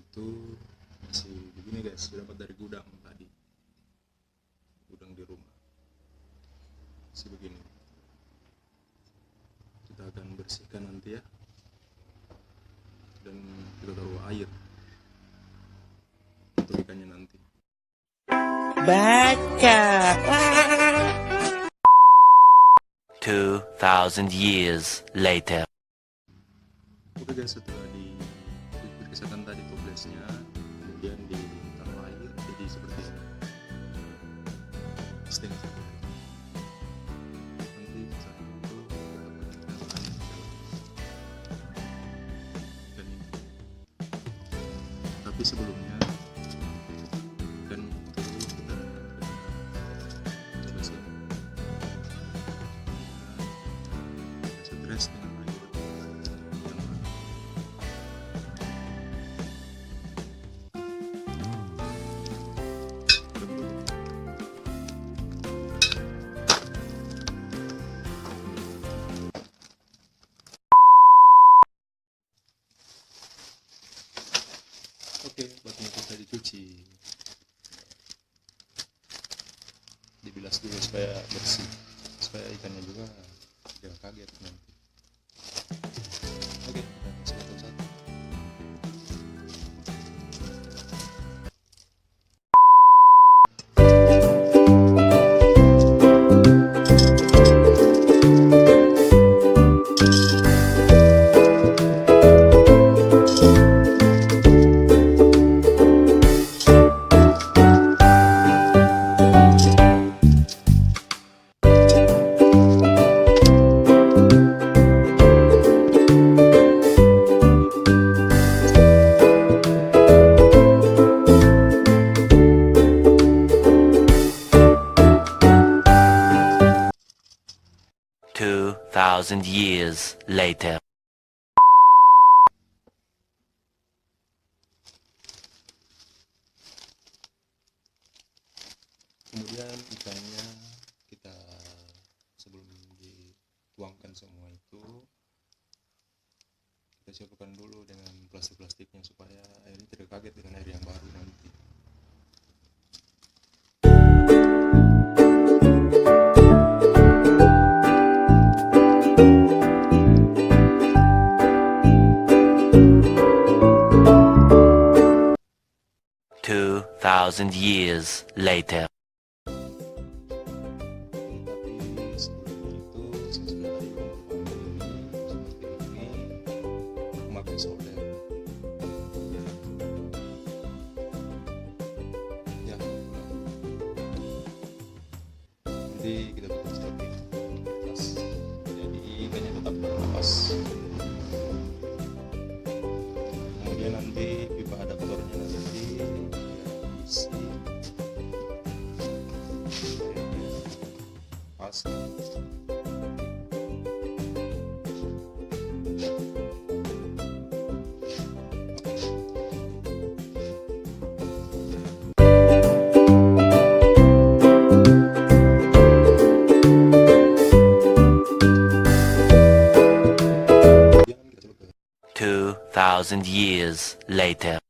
itu masih begini guys, dapat dari gudang tadi, gudang di rumah masih begini. Kita akan bersihkan nanti ya, dan kita taruh air untuk ikannya nanti. Baca. 2,000 years later. Oke guys, setelah dibersihkan tadi toplesnya, kemudian ditaruh air jadi seperti ini, setengah satu. Nanti saat itu kita pakai air dan ini. Tapi sebelumnya ikan itu kita coba sini. Kita stres dengan air yang mana. Oke, batunya kita dicuci, dibilas dulu supaya bersih, supaya ikannya juga jangan kaget nanti. Oke, kita kasih satu-satu. 2,000 years later. Kemudian ikannya kita, sebelum dituangkan semua itu, kita siapkan dulu dengan plastik-plastiknya supaya airnya tidak kaget dengan air yang baru nanti. Thousand years later. Tapi sebelum itu saya sudah tadi seperti ini memakai solder ya. Nanti kita tutup seperti ini atas, jadi ikannya tetap berlepas. Kemudian nanti pipa adaptornya nanti isi pas. Jangan 2,000 years later.